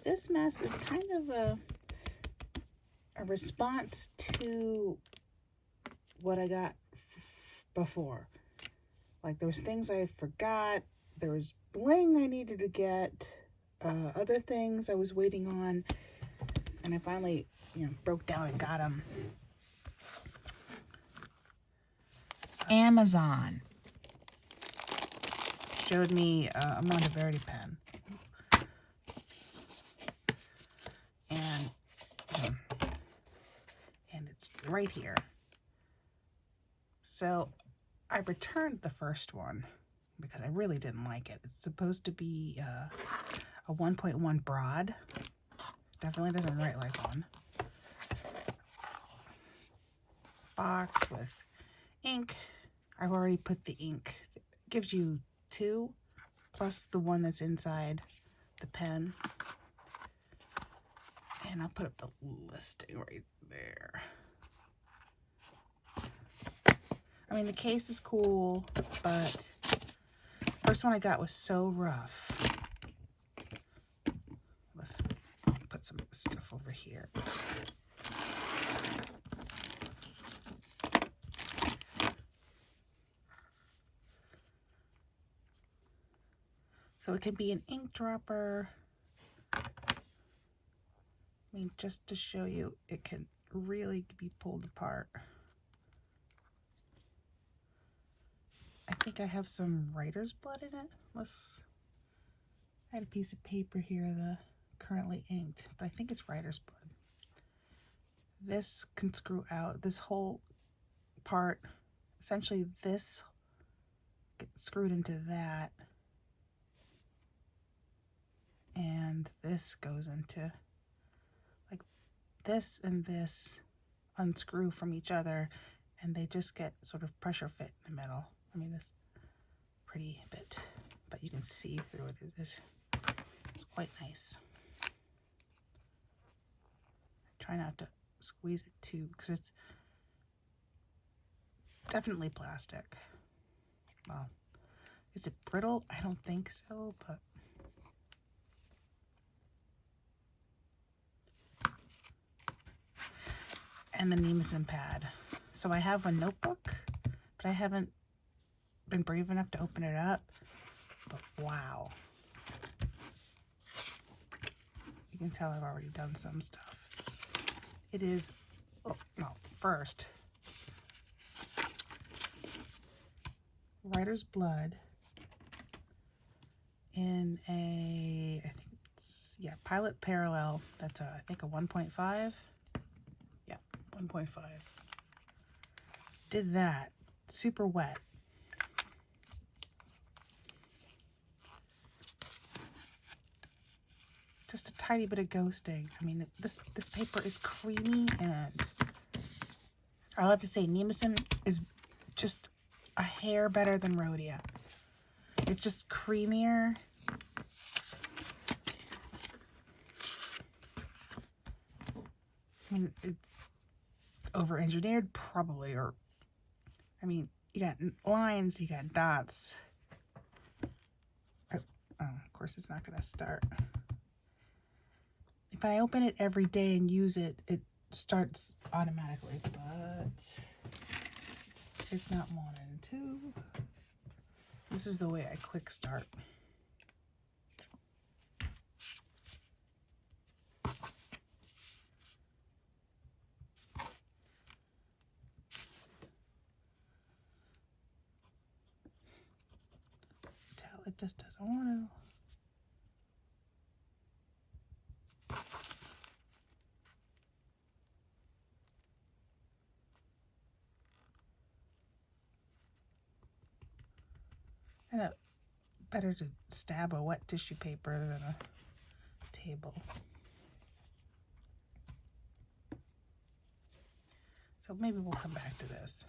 this mess is kind of a response to what I got before. Like, there was things I forgot, there was bling I needed to get, other things I was waiting on, and I finally, broke down and got them. Amazon showed me a Monteverdi pen, and it's right here. So I returned the first one because I really didn't like it. It's supposed to be a 1.1 broad. Definitely doesn't write like one. Box with ink. I've already put the ink. It gives you 2 plus the one that's inside the pen. And I'll put up the listing right there. I mean, the case is cool, but the first one I got was so rough. Let's put some of this stuff over here. So it can be an ink dropper. I mean, just to show you, it can really be pulled apart. I think I have some writer's blood in it. I had a piece of paper here, the currently inked, but I think it's writer's blood. This can screw out, this whole part, essentially this gets screwed into that, and this goes into, like, this and this unscrew from each other, and they just get sort of pressure fit in the middle. I mean, this pretty bit, but you can see through it. It's quite nice. Try not to squeeze it too, because it's definitely plastic. Well, is it brittle? I don't think so, but and the Nemesis pad. So I have a notebook, but I haven't been brave enough to open it up. But wow. You can tell I've already done some stuff. It is, first, writer's blood in a, I think it's, Pilot Parallel. That's I think a 1.5. Yeah, 1.5. Did that. Super wet. Just a tiny bit of ghosting. I mean, this paper is creamy, and I'll have to say Nemesis is just a hair better than Rhodia. It's just creamier. I mean, over-engineered probably, or, I mean, you got lines, you got dots. Oh, of course it's not going to start. If I open it every day and use it, it starts automatically, but it's not wanting to. This is the way I quick start. Tell it just doesn't want to. And better to stab a wet tissue paper than a table. So maybe we'll come back to this.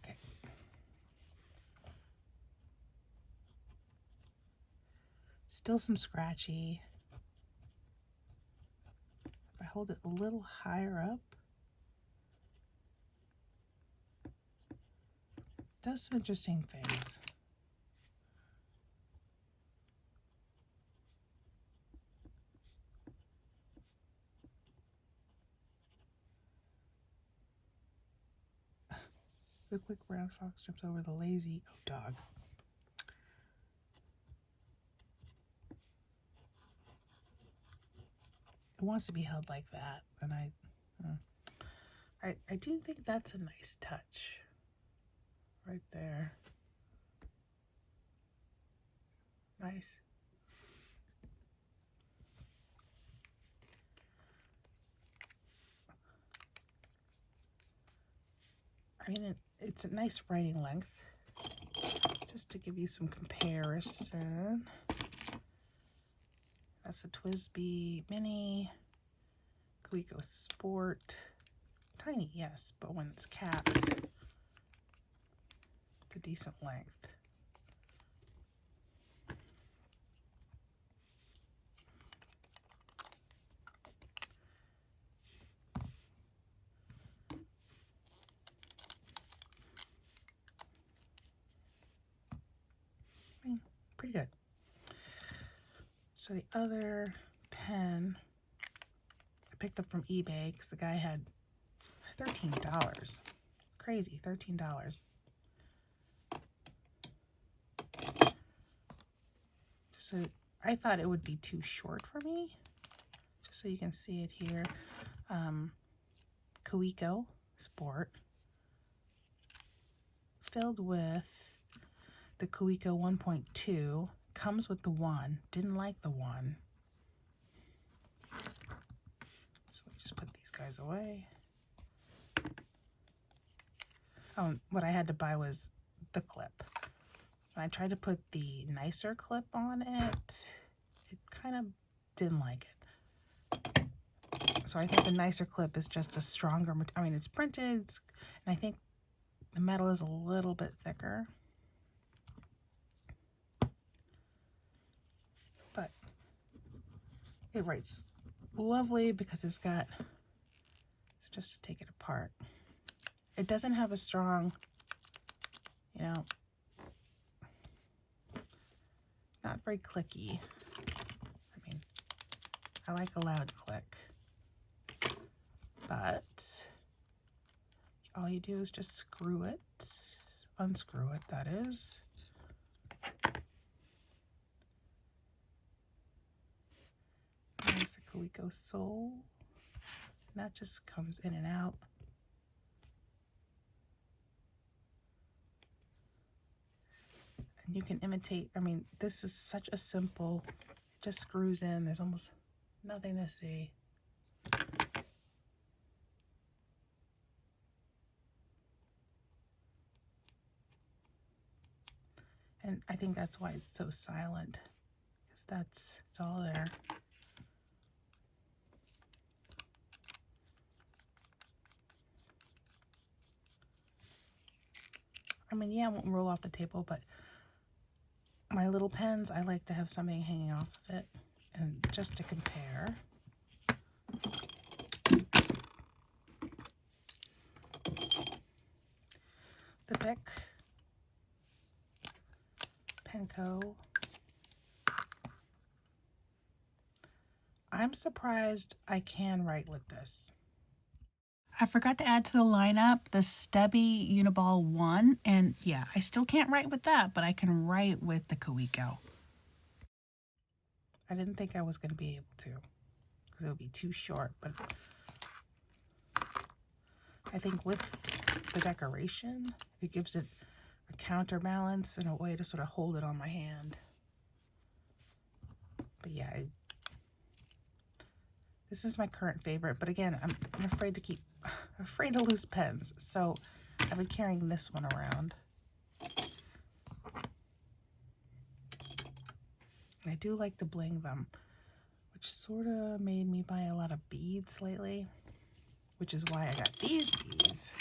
Okay. Still some scratchy. hold it a little higher up, it does some interesting things. The quick brown fox jumps over the lazy dog. It wants to be held like that, and I do think that's a nice touch right there. Nice. I mean, it's a nice writing length. Just to give you some comparison. That's the TWSBI Mini, Coeco Sport. Tiny, yes, but when it's capped, it's a decent length. Pretty good. So the other pen I picked up from eBay because the guy had $13. Crazy, $13. So I thought it would be too short for me. Just so you can see it here. Coeco Sport, filled with the Coeco 1.2, comes with the 1, didn't like the 1. So let me just put these guys away. Oh, what I had to buy was the clip. When I tried to put the nicer clip on it, it kind of didn't like it. So I think the nicer clip is just a stronger, I mean, it's printed, and I think the metal is a little bit thicker. But it writes lovely because it's got, so just to take it apart, it doesn't have a strong, you know, not very clicky. I mean, I like a loud click, but all you do is just screw it, unscrew it, that is. There's the Coeco sole, and that just comes in and out. And you can imitate, I mean, this is such a simple, it just screws in, there's almost nothing to see. And I think that's why it's so silent, because it's all there. I mean, yeah, it won't roll off the table, but my little pens, I like to have something hanging off of it. And just to compare, the Bic Penco. I'm surprised I can write with this. I forgot to add to the lineup the Stubby Uniball 1, and yeah, I still can't write with that, but I can write with the Coeco. I didn't think I was going to be able to, because it would be too short, but I think with the decoration, it gives it a counterbalance and a way to sort of hold it on my hand. But yeah, this is my current favorite, but again, I'm afraid to lose pens, so I've been carrying this one around. I do like to bling them, which sort of made me buy a lot of beads lately, which is why I got these beads.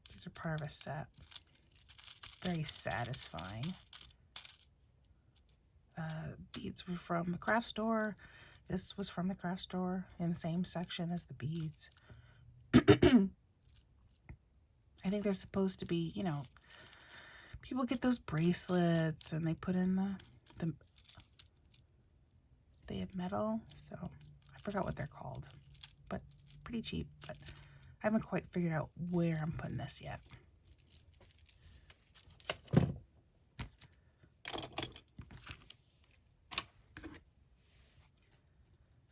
These are part of a set. Very satisfying. Beads were from the craft store. This was from the craft store in the same section as the beads. I think they're supposed to be, you know, people get those bracelets and they put in they have metal, so I forgot what they're called, but pretty cheap. But I haven't quite figured out where I'm putting this yet.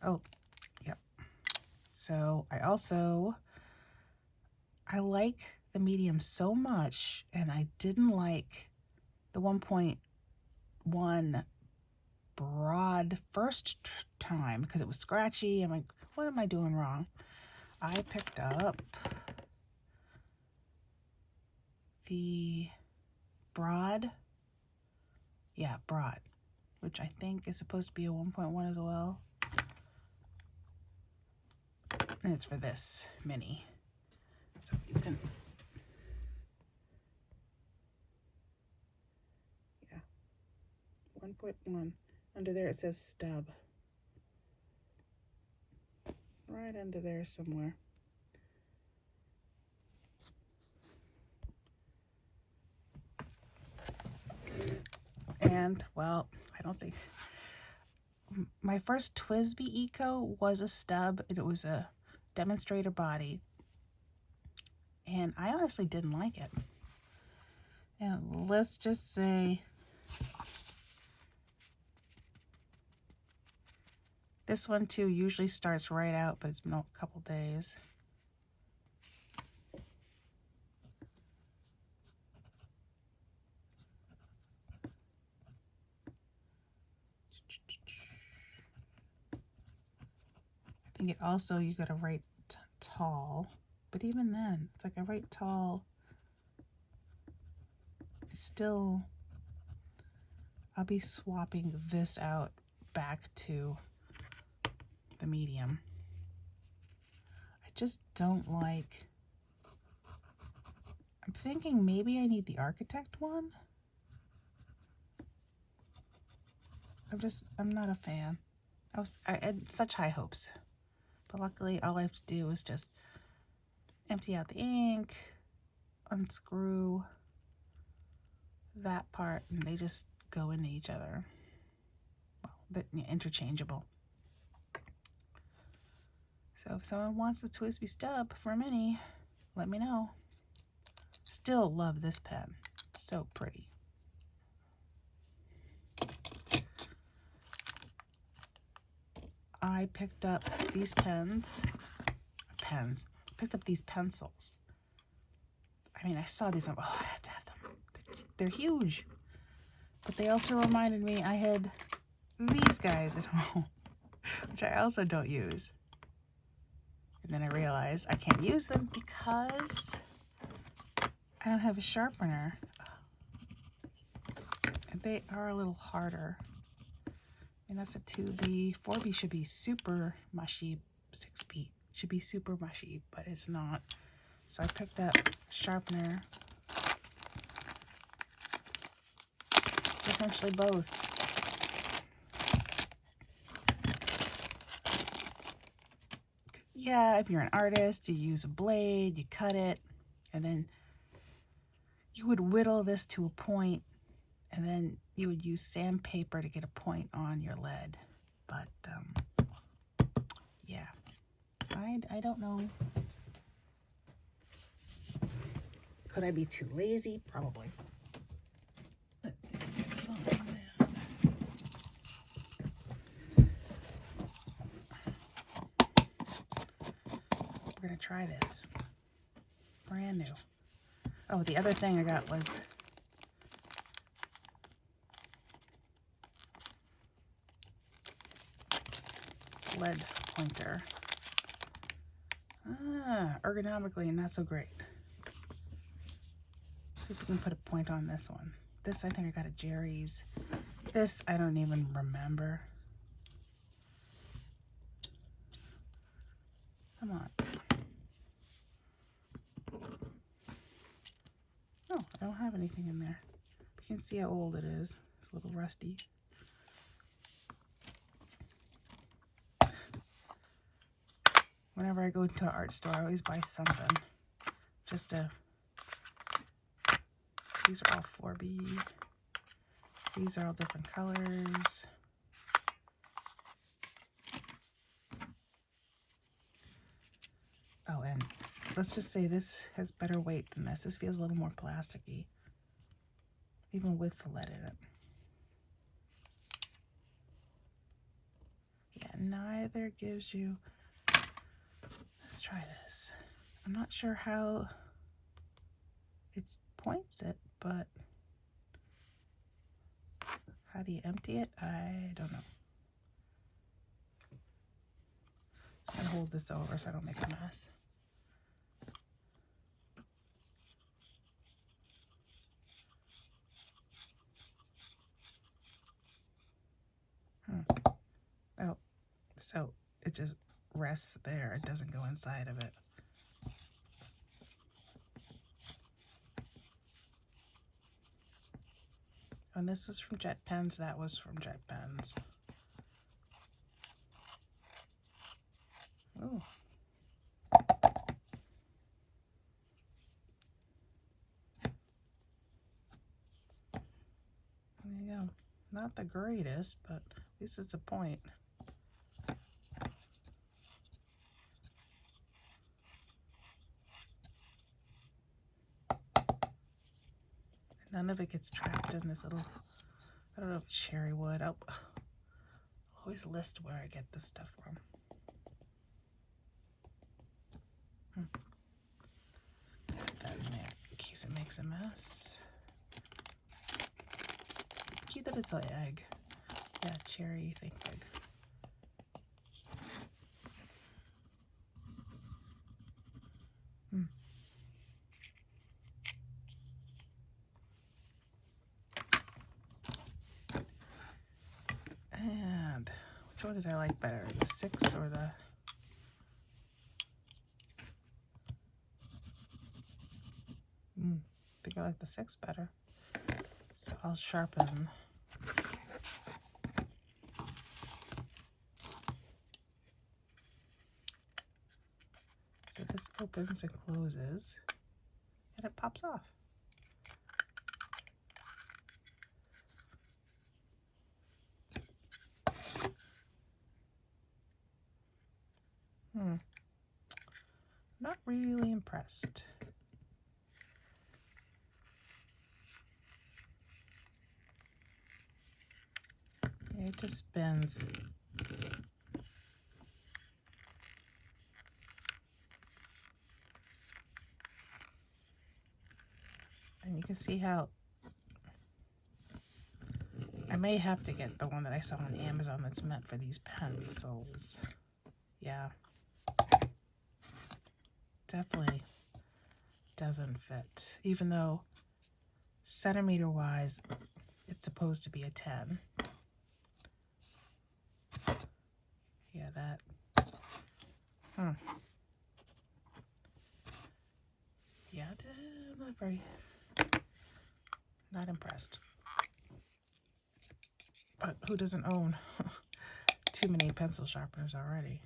Oh, yep. So I like the medium so much, and I didn't like the 1.1 broad first time because it was scratchy. I'm like, what am I doing wrong? I picked up the broad, broad, which I think is supposed to be a 1.1 as well. And it's for this mini. So you can, 1.1. Under there it says stub. Right under there somewhere. And, well, I don't think... My first TWSBI Eco was a stub, and it was a demonstrator body. And I honestly didn't like it. And let's just say... This one, too, usually starts right out, but it's been a couple days. I think it also, you got to write tall. But even then, it's like I write tall. It's still... I'll be swapping this out back to the medium. I just don't like... I'm thinking maybe I need the Architect one. I'm not a fan. I had such high hopes. But luckily all I have to do is just empty out the ink, unscrew that part, and they just go into each other. Well, they're interchangeable. So if someone wants a TWSBI stub for a mini, let me know. Still love this pen. So pretty. I picked up these picked up these pencils. I mean, I saw these, I have to have them. They're huge. But they also reminded me I had these guys at home, which I also don't use. And then I realized I can't use them because I don't have a sharpener. And they are a little harder. And that's a 2B. 4B should be super mushy. 6B should be super mushy, but it's not. So I picked up sharpener. Essentially both. Yeah, if you're an artist, you use a blade, you cut it, and then you would whittle this to a point, and then you would use sandpaper to get a point on your lead. But, yeah, I don't know. Could I be too lazy? Probably. Let's see. We're gonna try this. Brand new. Oh, the other thing I got was lead pointer. Ergonomically not so great. See if we can put a point on this one. This I think I got at Jerry's. This I don't even remember. Come on. Oh, I don't have anything in there. You can see how old it is. It's a little rusty. whenever I go into an art store, I always buy something. Just to, these are all 4B. These are all different colors. Oh, and let's just say this has better weight than this. This feels a little more plasticky, even with the lead in it. Yeah, neither gives you, let's try this. I'm not sure how it points it, but how do you empty it? I don't know. I'm gonna hold this over so I don't make a mess. Oh, so it just rests there. It doesn't go inside of it. And this was from Jet Pens. That was from Jet Pens. Oh. There you go. Not the greatest, but at least it's a point. None of it gets trapped in this little, I don't know if it's cherry wood. I'll always list where I get this stuff from. Put that in there in case it makes a mess. Cute that it's an egg. Yeah, cherry think egg. And which one did I like better? The 6 or the... I think I like the 6 better. So I'll sharpen. So this opens and closes, and it pops off. Not really impressed. It just spins. And you can see how I may have to get the one that I saw on Amazon that's meant for these pencils. Yeah. Definitely doesn't fit. Even though centimeter wise, it's supposed to be a 10. Yeah, that. Yeah, not impressed. But who doesn't own too many pencil sharpeners already?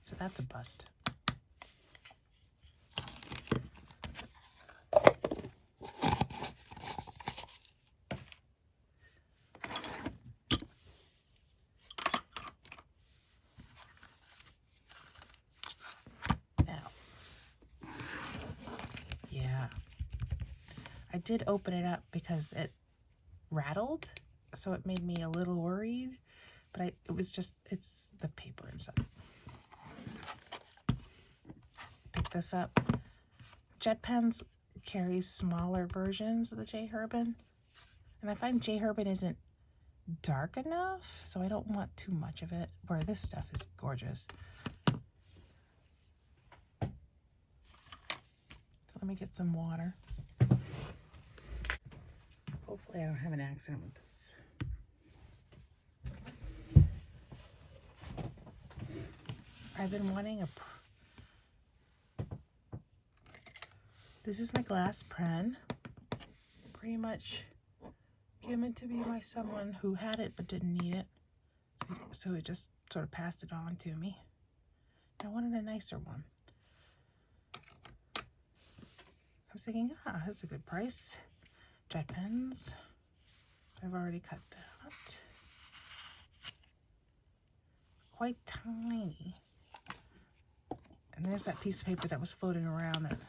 So that's a bust. Now, yeah, I did open it up because it rattled, so it made me a little worried, but it was just, it's the paper inside. Pick this up. Jet Pens carries smaller versions of the J. Herbin, and I find J. Herbin isn't dark enough, so I don't want too much of it, where this stuff is gorgeous. So let me get some water. Hopefully I don't have an accident with this. I've been wanting this is my glass pen, pretty much given to me by someone who had it but didn't need it. So it just sort of passed it on to me. I wanted a nicer one. I was thinking, that's a good price. Jet pens. I've already cut that. Quite tiny. And there's that piece of paper that was floating around that.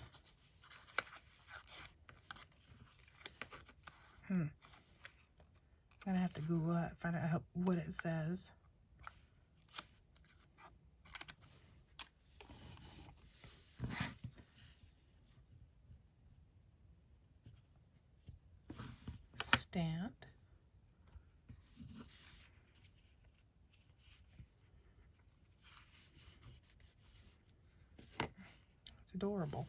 I'm gonna have to Google it, find out what it says. Stand. It's adorable.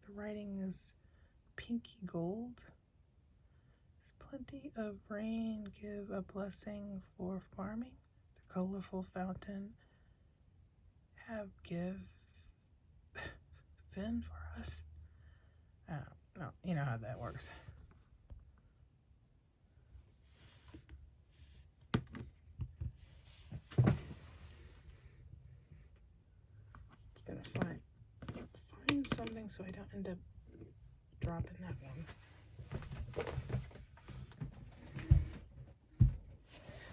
The writing is pinky gold. There's plenty of rain, give a blessing for farming. The colorful fountain have given for us. No, you know how that works. It's gonna find something so I don't end up dropping that one.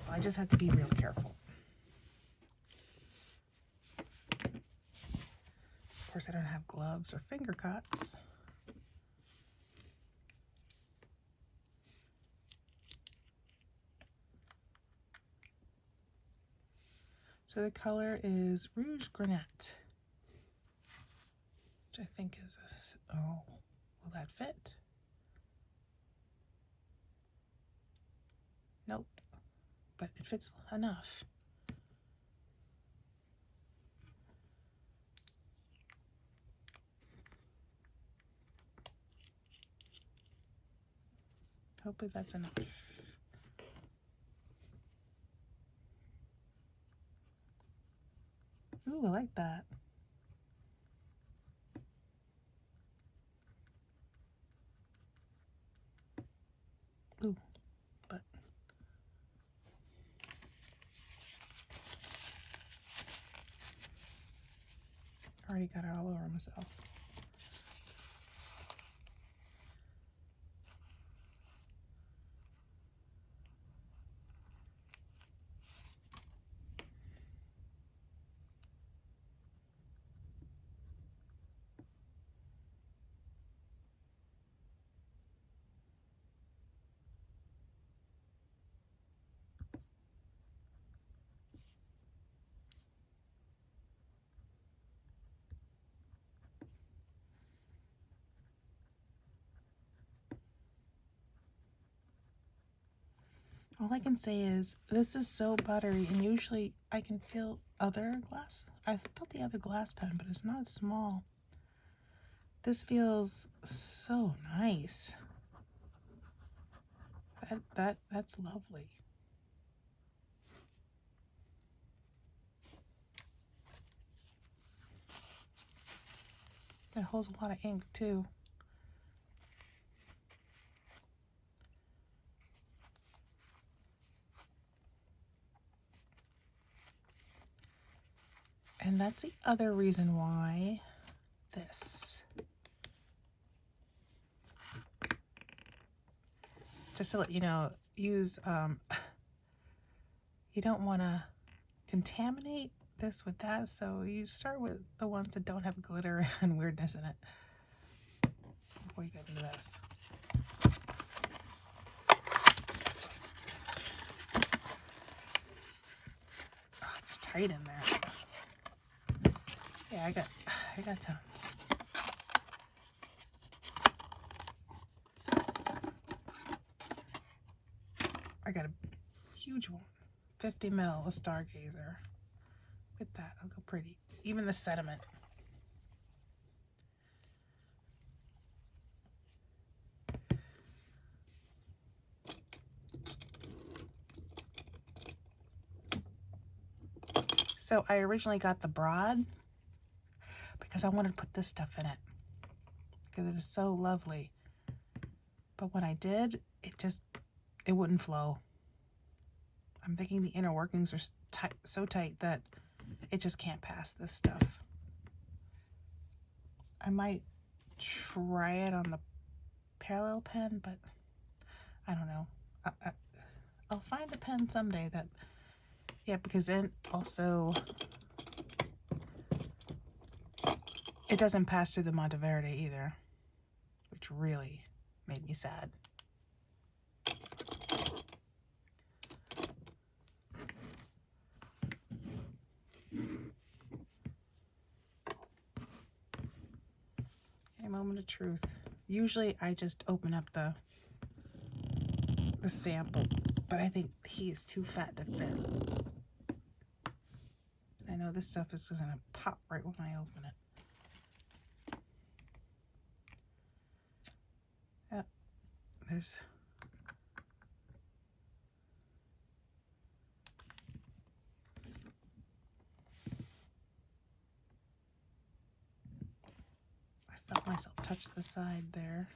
I just have to be real careful. Of course, I don't have gloves or finger cuts. So the color is Rouge Granate, which I think is will that fit? Nope, but it fits enough. Hopefully that's enough. Ooh, I like that. Ooh, but I already got it all over myself. All I can say is this is so buttery, and usually I can feel other glass. I felt the other glass pen, but it's not small. This feels so nice. That's lovely. It holds a lot of ink too. And that's the other reason why this. Just to let you know, use, you don't want to contaminate this with that, so you start with the ones that don't have glitter and weirdness in it before you get into this. Oh, it's tight in there. Yeah, I got tons. I got a huge one, 50 mil, a Stargazer. Look at that, look how pretty. Even the sediment. So I originally got the broad because I wanted to put this stuff in it because it is so lovely. But when I did, it wouldn't flow. I'm thinking the inner workings are tight, so tight that it just can't pass this stuff. I might try it on the parallel pen, but I don't know. I'll find a pen someday that, yeah, because then also it doesn't pass through the Monteverde either, which really made me sad. A moment of truth. Usually I just open up the sample, but I think he is too fat to fit. I know this stuff is gonna pop right when I open it. Yep, there's I felt myself touch the side there.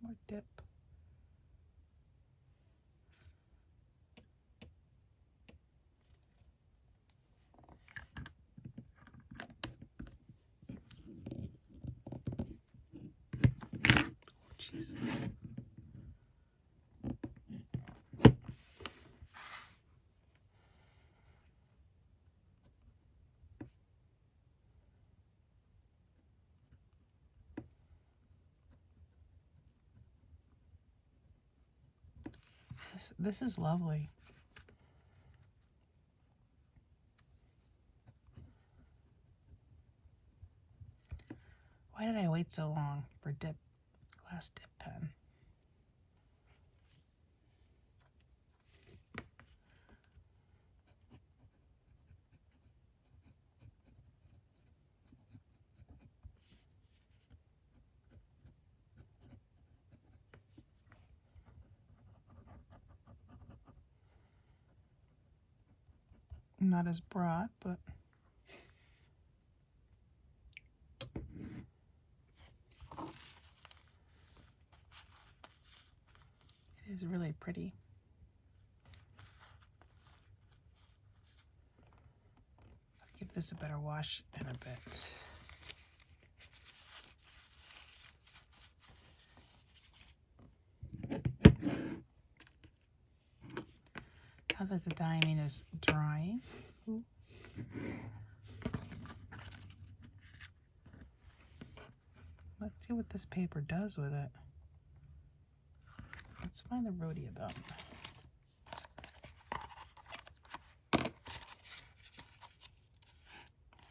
One more dip. Oh, jeez. This is lovely. Why did I wait so long for glass dip pen? Not as broad, but it is really pretty. I'll give this a better wash in a bit. Now that the diamine is drying, ooh. Let's see what this paper does with it. Let's find the rhodia belt.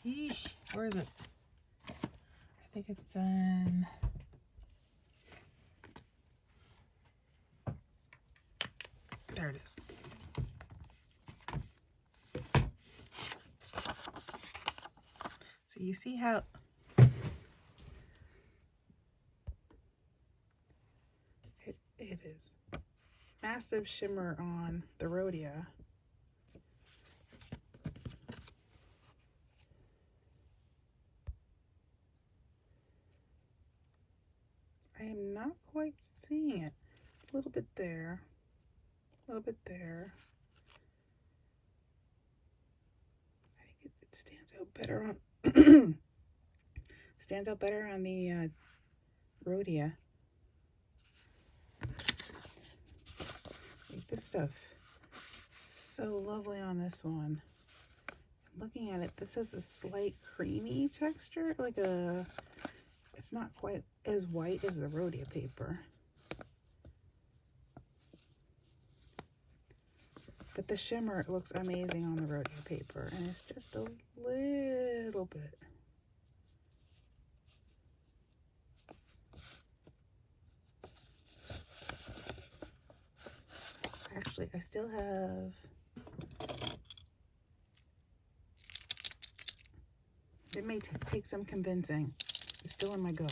Eesh, where is it? I think it's in... There it is. So you see how it is massive shimmer on the rhodia. I am not quite seeing it. A little bit there, a little bit there. I think it stands out better on stands out better on the rhodia. Like this stuff, so lovely on this one. Looking at it, this has a slight creamy texture, like it's not quite as white as the rhodia paper. But the shimmer looks amazing on the rhodia paper, and it's just a little bit. Actually, I still have... It may take some convincing. It's still in my go.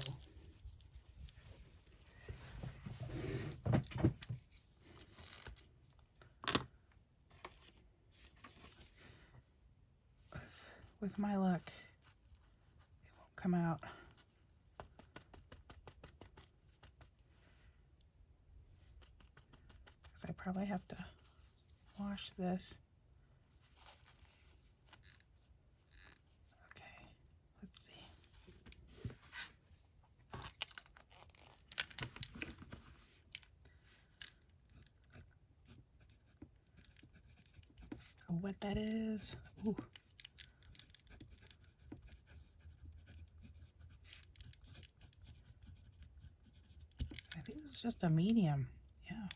With my luck, it won't come out. probably have to wash this. Okay, let's see. How wet that is. Ooh. I think this is just a medium. Yeah.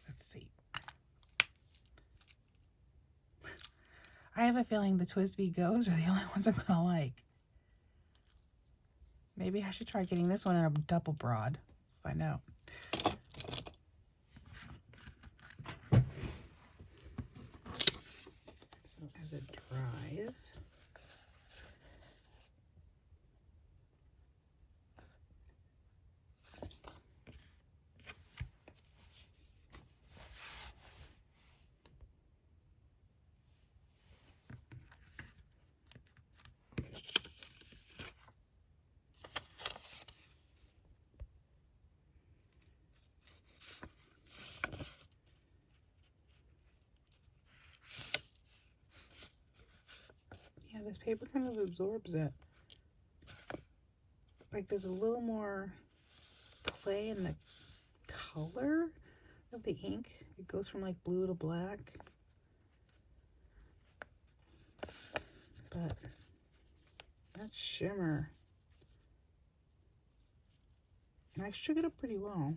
Let's see. I have a feeling the Twisby Goes are the only ones I'm gonna like. Maybe I should try getting this one in a double broad. Find out. So as it dries, yeah, this paper kind of absorbs it. Like there's a little more play in the color of the ink. It goes from like blue to black. But that shimmer, I shook it up pretty well.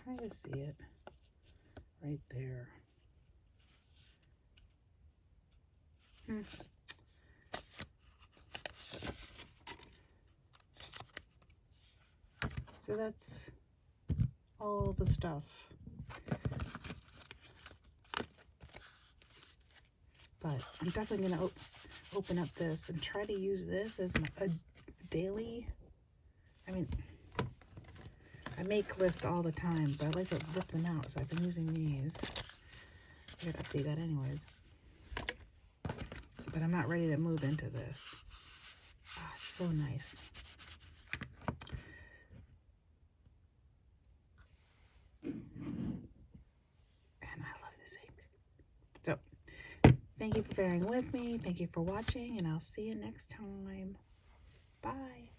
Kind of see it right there. So that's all the stuff. But I'm definitely going to open up this and try to use this as a daily. I mean, I make lists all the time, but I like to rip them out, so I've been using these. I gotta update that anyways. But I'm not ready to move into this. Oh, it's so nice. And I love this ink. So, thank you for bearing with me. Thank you for watching, and I'll see you next time. Bye.